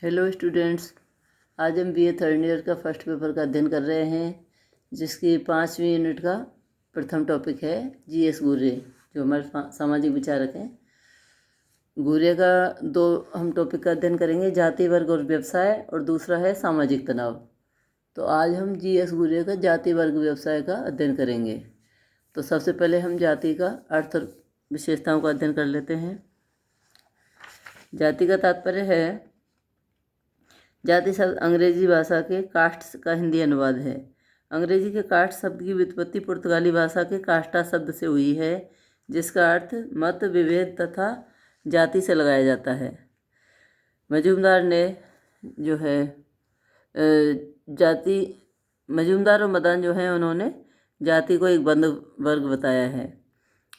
Hello students, आज हम BA third year का फर्स्ट पेपर का अध्ययन कर रहे हैं, जिसकी 5वीं यूनिट का प्रथम टॉपिक है जीएस गुर्रे, जो हमारे सामाजिक विचारक हैं। गुर्रे का दो हम टॉपिक का अध्ययन करेंगे, जाति वर्ग और व्यवसाय, और दूसरा है सामाजिक तनाव। तो आज हम जीएस गुर्रे का जाति वर्ग व्यवसाय का अध्ययन करेंगे। तो सबसे पहले हम जाति का अर्थ और विशेषताओं का अध्ययन कर लेते हैं। जाति का तात्पर्य है, जाति शब्द अंग्रेजी भाषा के कास्ट का हिंदी अनुवाद है। अंग्रेजी के कास्ट शब्द की व्युत्पत्ति पुर्तगाली भाषा के कास्टा शब्द से हुई है, जिसका अर्थ मत विभेद तथा जाति से लगाया जाता है। मजूमदार ने जो है मजूमदार और मदान जो हैं, उन्होंने जाति को एक बंद वर्ग बताया है।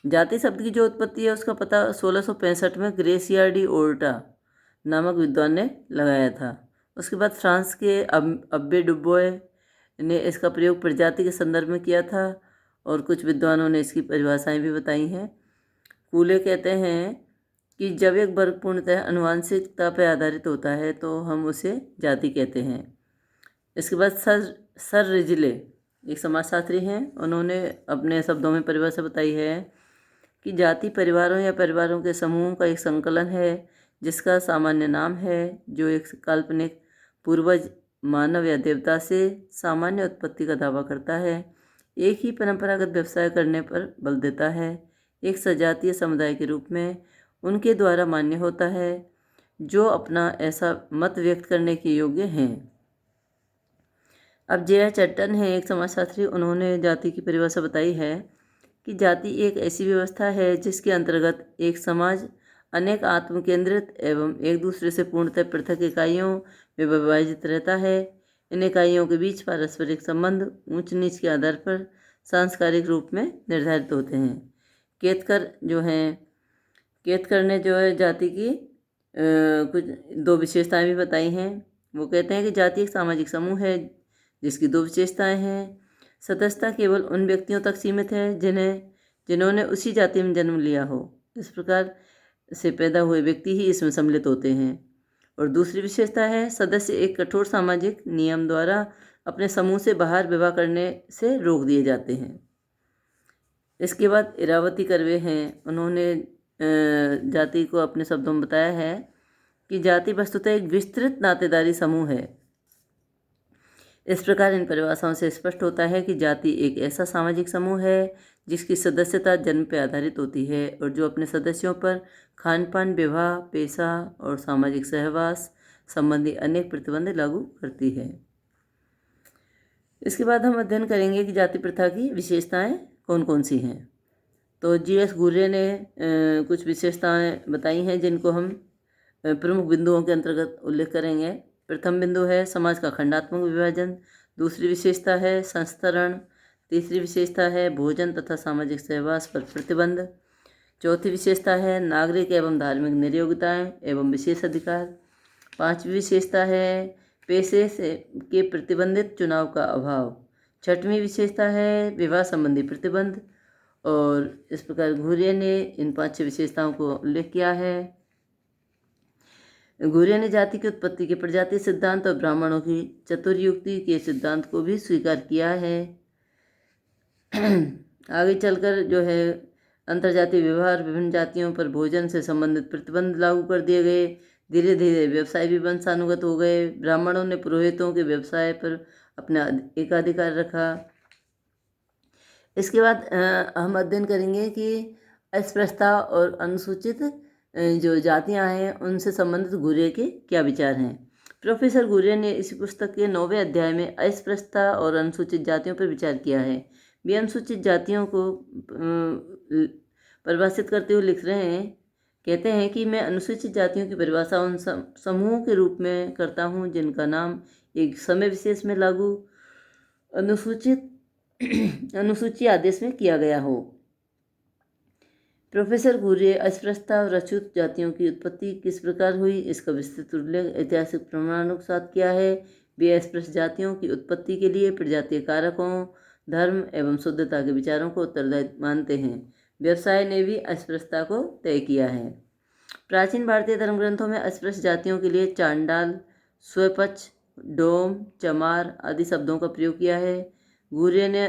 जाति शब्द की जो उत्पत्ति है, उसका पता 1665 में ग्रेसिया डी ओर्टा नामक विद्वान ने लगाया था। उसके बाद फ्रांस के अब्बे डुबोए ने इसका प्रयोग प्रजाति के संदर्भ में किया था, और कुछ विद्वानों ने इसकी परिभाषाएं भी बताई हैं। कूले कहते हैं कि जब एक वर्ग पूर्णतः आनुवंशिकता पर आधारित होता है तो हम उसे जाति कहते हैं। इसके बाद सर रिजले एक समाजशास्त्री हैं, उन्होंने अपने शब्दों में परिभाषा बताई है कि जाति परिवारों या परिवारों के समूहों का एक संकलन है, जिसका सामान्य नाम है, जो एक काल्पनिक पूर्वज मानव या देवता से सामान्य उत्पत्ति का दावा करता है, एक ही परंपरागत व्यवसाय करने पर बल देता है, एक सजातीय समुदाय के रूप में उनके द्वारा मान्य होता है, जो अपना ऐसा मत व्यक्त करने के योग्य हैं। अब जे चट्टन है एक समाजशास्त्री, उन्होंने जाति की परिभाषा बताई है कि जाति एक ऐसी व्यवस्था है जिसके अंतर्गत एक समाज अनेक आत्मकेंद्रित एवं एक दूसरे से पूर्णतः पृथक इकाइयों में विभाजित रहता है। इन इकाइयों के बीच पारस्परिक संबंध ऊंच नीच के आधार पर सांस्कारिक रूप में निर्धारित होते हैं। केतकर ने जो है जाति की कुछ दो विशेषताएं भी बताई हैं। वो कहते हैं कि जाति एक सामाजिक समूह है जिसकी दो विशेषताएं हैं। सदस्यता केवल उन व्यक्तियों तक सीमित है जिन्होंने उसी जाति में जन्म लिया हो। इस प्रकार से पैदा हुए व्यक्ति ही इसमें सम्मिलित होते हैं। और दूसरी विशेषता है, सदस्य एक कठोर सामाजिक नियम द्वारा अपने समूह से बाहर विवाह करने से रोक दिए जाते हैं। इसके बाद इरावती कर्वे हैं, उन्होंने जाति को अपने शब्दों में बताया है कि जाति वस्तुतः एक विस्तृत नातेदारी समूह है। इस प्रकार इन परिभाषाओं से स्पष्ट होता है कि जाति एक ऐसा सामाजिक समूह है जिसकी सदस्यता जन्म पर आधारित होती है और जो अपने सदस्यों पर खान पान, विवाह, पेशा और सामाजिक सहवास संबंधी अनेक प्रतिबंध लागू करती है। इसके बाद हम अध्ययन करेंगे कि जाति प्रथा की विशेषताएं कौन कौन सी हैं। तो जीएस गुर्रे ने कुछ विशेषताएं बताई हैं, जिनको हम प्रमुख बिंदुओं के अंतर्गत उल्लेख करेंगे। प्रथम बिंदु है समाज का खंडात्मक विभाजन। दूसरी विशेषता है संस्तरण। तीसरी विशेषता है भोजन तथा सामाजिक सहवास पर प्रतिबंध। चौथी विशेषता है नागरिक एवं धार्मिक निर्योग्यताएं एवं विशेष अधिकार। पांचवी विशेषता है पेशे से के प्रतिबंधित चुनाव का अभाव। छठवीं विशेषता है विवाह संबंधी प्रतिबंध। और इस प्रकार घुर्ये ने इन 5 विशेषताओं को उल्लेख किया है। घुर्ये ने जाति की उत्पत्ति के प्रजाति सिद्धांत और ब्राह्मणों की चतुर्युक्ति के सिद्धांत को भी स्वीकार किया है। आगे चलकर जो है अंतर्जातीय व्यवहार, विभिन्न जातियों पर भोजन से संबंधित प्रतिबंध लागू कर दिए गए। धीरे धीरे व्यवसाय भी वंशानुगत हो गए। ब्राह्मणों ने पुरोहितों के व्यवसाय पर अपना एकाधिकार रखा। इसके बाद हम अध्ययन करेंगे कि अस्पृश्यता और अनुसूचित जो जातियां हैं उनसे संबंधित घुर्ये के क्या विचार हैं। प्रोफेसर घुर्ये ने इस पुस्तक के 9वें अध्याय में अस्पृश्यता और अनुसूचित जातियों पर विचार किया है। वे अनुसूचित जातियों को परिभाषित करते हुए लिख रहे हैं, कहते हैं कि मैं अनुसूचित जातियों की परिभाषा उन समूहों के रूप में करता हूं जिनका नाम एक समय विशेष में लागू अनुसूची आदेश में किया गया हो। प्रोफेसर घुर्ये अस्पृश्यता और अछूत जातियों की उत्पत्ति किस प्रकार हुई, इसका विस्तृत उल्लेख ऐतिहासिक प्रमाणों के साथ किया है। वे अस्पृश्य जातियों की उत्पत्ति के लिए प्रजातीय कारकों, धर्म एवं शुद्धता के विचारों को उत्तरदायी मानते हैं। व्यवसाय ने भी अस्पृश्यता को तय किया है। प्राचीन भारतीय धर्म ग्रंथों में अस्पृश्य जातियों के लिए चांडाल स्वपच, डोम, चमार आदि शब्दों का प्रयोग किया है। घुरिया ने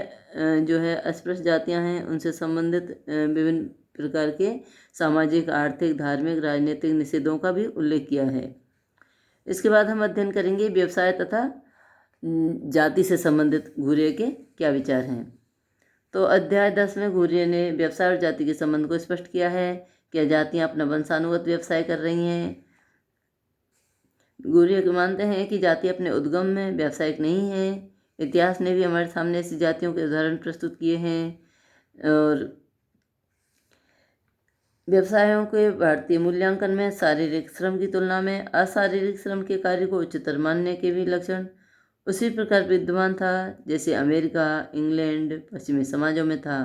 जो है अस्पृश्य जातियां हैं उनसे संबंधित विभिन्न प्रकार के सामाजिक, आर्थिक, धार्मिक, राजनीतिक निषेधों का भी उल्लेख किया है। इसके बाद हम अध्ययन करेंगे व्यवसाय तथा जाति से संबंधित घुरिया के क्या विचार हैं। तो अध्याय 10 में घुरिया ने व्यवसाय और जाति के संबंध को स्पष्ट किया है। क्या जातियां अपना वंशानुगत व्यवसाय कर रही हैं? घुरिया मानते हैं कि जाति अपने उद्गम में व्यावसायिक नहीं है। इतिहास ने भी हमारे सामने ऐसी जातियों के उदाहरण प्रस्तुत किए हैं। और व्यवसायों के भारतीय मूल्यांकन में शारीरिक श्रम की तुलना में अशारीरिक श्रम के कार्य को उच्चतर मानने के भी लक्षण उसी प्रकार विद्यमान था जैसे अमेरिका, इंग्लैंड, पश्चिमी समाजों में था।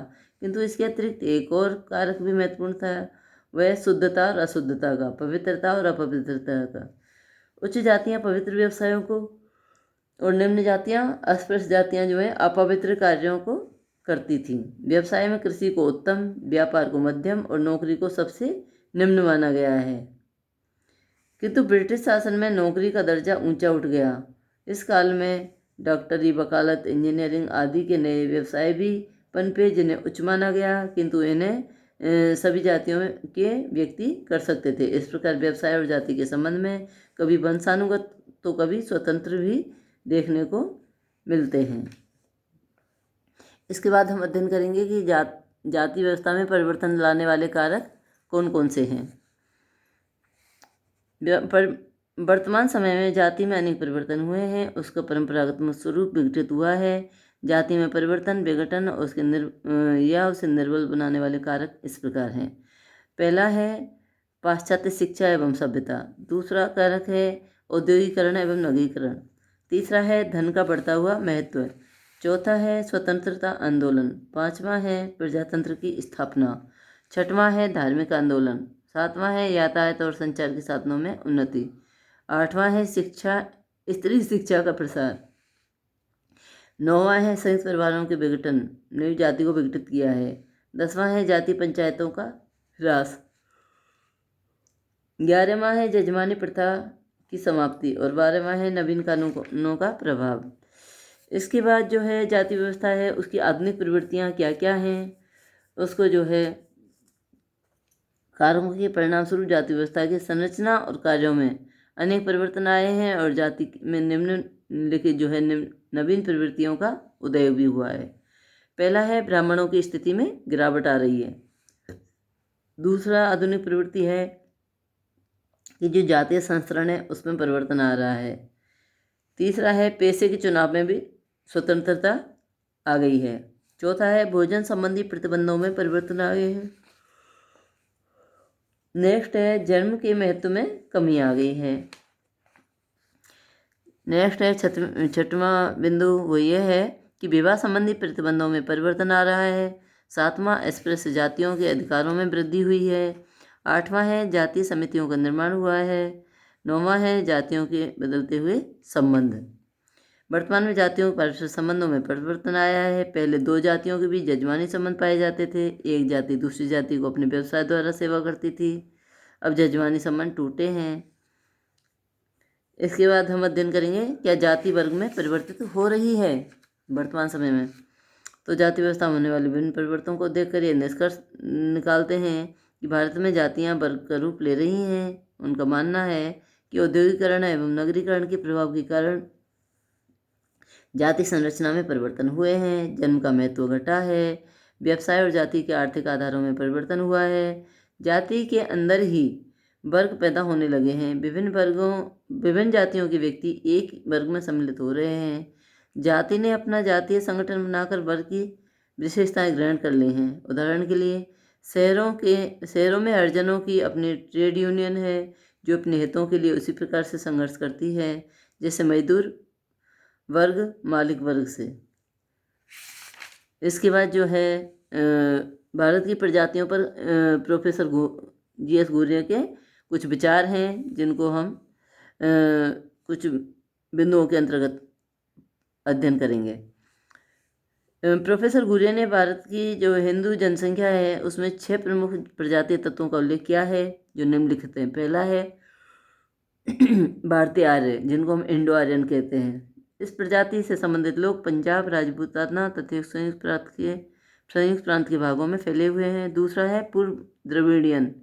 किंतु इसके अतिरिक्त एक और कारक भी महत्वपूर्ण था, वह शुद्धता और अशुद्धता का, पवित्रता और अपवित्रता का। उच्च जातियाँ पवित्र व्यवसायों को और निम्न जातियाँ, अस्पृश्य जातियाँ जो है अपवित्र कार्यों को करती थीं। व्यवसाय में कृषि को उत्तम, व्यापार को मध्यम और नौकरी को सबसे निम्न माना गया है। किंतु ब्रिटिश शासन में नौकरी का दर्जा ऊंचा उठ गया। इस काल में डॉक्टरी, वकालत, इंजीनियरिंग आदि के नए व्यवसाय भी पनपे जिन्हें उच्च माना गया, किंतु इन्हें सभी जातियों के व्यक्ति कर सकते थे। इस प्रकार व्यवसाय और जाति के संबंध में कभी वंशानुगत तो कभी स्वतंत्र भी देखने को मिलते हैं। इसके बाद हम अध्ययन करेंगे कि जाति व्यवस्था में परिवर्तन लाने वाले कारक कौन कौन से हैं। वर्तमान समय में जाति में अनेक परिवर्तन हुए हैं। उसका परंपरागत स्वरूप विघटित हुआ है। जाति में परिवर्तन, विघटन और उसे निर्बल बनाने वाले कारक इस प्रकार हैं। पहला है पाश्चात्य शिक्षा एवं सभ्यता। दूसरा कारक है औद्योगिकरण एवं नगरीकरण। तीसरा है धन का बढ़ता हुआ महत्व। चौथा है स्वतंत्रता आंदोलन। पांचवां है प्रजातंत्र की स्थापना। छठवां है धार्मिक आंदोलन। सातवां है यातायात और संचार के साधनों में उन्नति। आठवां है स्त्री शिक्षा का प्रसार। नौवां है संयुक्त परिवारों के विघटन, नई जाति को विघटित किया है। 10वां है जाति पंचायतों का ह्रास। 11वां है जजमानी प्रथा की समाप्ति और 12वां है नवीन कानूनों का प्रभाव। इसके बाद जो है जाति व्यवस्था है उसकी आधुनिक प्रवृत्तियाँ क्या क्या हैं, उसको जो है कारकों के परिणाम स्वरूप जाति व्यवस्था की संरचना और कार्यों में अनेक परिवर्तन आए हैं और जाति में निम्नलिखित जो है नवीन प्रवृत्तियों का उदय भी हुआ है। पहला है ब्राह्मणों की स्थिति में गिरावट आ रही है। दूसरा आधुनिक प्रवृत्ति है कि जो जातीय संस्करण है उसमें परिवर्तन आ रहा है। तीसरा है पेशे के चुनाव में भी स्वतंत्रता आ गई है। चौथा है भोजन संबंधी प्रतिबंधों में परिवर्तन आ गए हैं। नेक्स्ट है जन्म के महत्व में कमी आ गई है। नेक्स्ट है छठवां बिंदु, वो ये है कि विवाह संबंधी प्रतिबंधों में परिवर्तन आ रहा है। सातवां अस्पृश्य जातियों के अधिकारों में वृद्धि हुई है। आठवां है जातीय समितियों का निर्माण हुआ है। नौवां है जातियों के बदलते हुए संबंध। वर्तमान में जातियों के परस्पर संबंधों में परिवर्तन आया है। पहले दो जातियों के बीच जजमानी संबंध पाए जाते थे। एक जाति दूसरी जाति को अपने व्यवसाय द्वारा सेवा करती थी। अब जजमानी संबंध टूटे हैं। इसके बाद हम अध्ययन करेंगे क्या जाति वर्ग में परिवर्तित हो रही है वर्तमान समय में। तो जाति व्यवस्था में होने वाले विभिन्न परिवर्तनों को देखकर ये निष्कर्ष निकालते हैं कि भारत में जातियां वर्ग का रूप ले रही हैं। उनका मानना है कि औद्योगिकरण एवं नगरीकरण के प्रभाव के कारण जाति संरचना में परिवर्तन हुए हैं। जन्म का महत्व घटा है। व्यवसाय और जाति के आर्थिक आधारों में परिवर्तन हुआ है। जाति के अंदर ही वर्ग पैदा होने लगे हैं। विभिन्न जातियों के व्यक्ति एक वर्ग में सम्मिलित हो रहे हैं। जाति ने अपना जातीय संगठन बनाकर वर्ग की विशेषताएं ग्रहण कर ली हैं। उदाहरण के लिए शहरों में हरिजनों की अपनी ट्रेड यूनियन है जो अपने हितों के लिए उसी प्रकार से संघर्ष करती है जैसे मजदूर वर्ग मालिक वर्ग से। इसके बाद जो है भारत की प्रजातियों पर प्रोफेसर GS घुरिया के कुछ विचार हैं जिनको हम कुछ बिंदुओं के अंतर्गत अध्ययन करेंगे। प्रोफेसर घुरिया ने भारत की जो हिंदू जनसंख्या है उसमें 6 प्रमुख प्रजातीय तत्वों का उल्लेख किया है जो निम्नलिखित हैं। पहला है भारतीय आर्य, जिनको हम इंडो आर्यन कहते हैं। इस प्रजाति से संबंधित लोग पंजाब, राजपूताना तथा संयुक्त प्रांत के भागों में फैले हुए हैं। दूसरा है पूर्व द्रविडियन।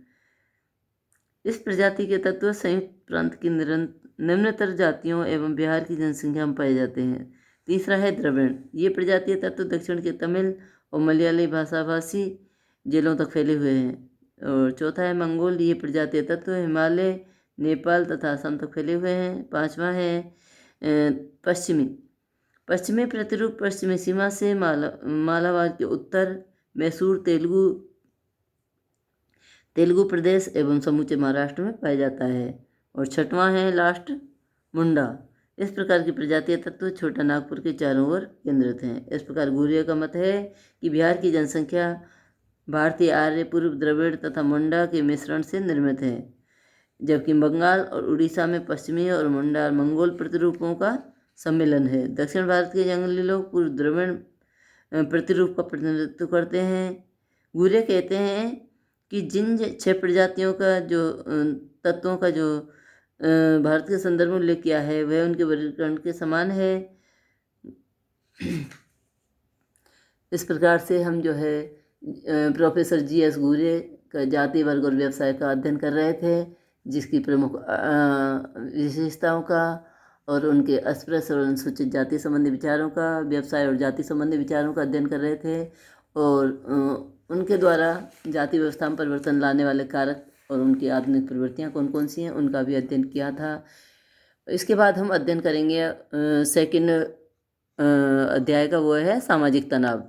इस प्रजाति के तत्व संयुक्त प्रांत की निम्नतर जातियों एवं बिहार की जनसंख्या में पाए जाते हैं। तीसरा है द्रविड़। ये प्रजातीय तत्व दक्षिण के तमिल और मलयाली भाषाभाषी जिलों तक फैले हुए हैं। और चौथा है मंगोल। ये प्रजातीय तत्व हिमालय, नेपाल तथा असम तक फैले हुए हैं। पांचवा है पश्चिमी प्रतिरूप पश्चिमी सीमा से मालाबार के उत्तर, मैसूर, तेलुगु प्रदेश एवं समूचे महाराष्ट्र में पाया जाता है। और छठवां है लास्ट, मुंडा। इस प्रकार की प्रजातीय तत्व छोटा नागपुर के चारों ओर केंद्रित हैं। इस प्रकार घुरिया का मत है कि बिहार की जनसंख्या भारतीय आर्य, पूर्व द्रविड़ तथा मुंडा के मिश्रण से निर्मित है, जबकि बंगाल और उड़ीसा में पश्चिमी और मुंडा और मंगोल प्रतिरूपों का सम्मेलन है। दक्षिण भारत के जंगली लोग पूर्व द्रविड़ प्रतिरूप का प्रतिनिधित्व करते हैं। घुरिया कहते हैं कि जिन 6 प्रजातियों का जो तत्वों का जो भारत के संदर्भ में उल्लेख किया है वह उनके वर्गीकरण के समान है। इस प्रकार से हम जो है प्रोफेसर GS घुरिया का जाति, वर्ग और व्यवसाय का अध्ययन कर रहे थे, जिसकी प्रमुख विशेषताओं का और उनके अस्पृश्य और अनुसूचित जाति संबंधी विचारों का, व्यवसाय और जाति संबंधी विचारों का अध्ययन कर रहे थे। और उनके द्वारा जाति व्यवस्था में परिवर्तन लाने वाले कारक और उनकी आधुनिक प्रवृत्तियाँ कौन कौन सी हैं उनका भी अध्ययन किया था। इसके बाद हम अध्ययन करेंगे सेकंड अध्याय का, वो है सामाजिक तनाव।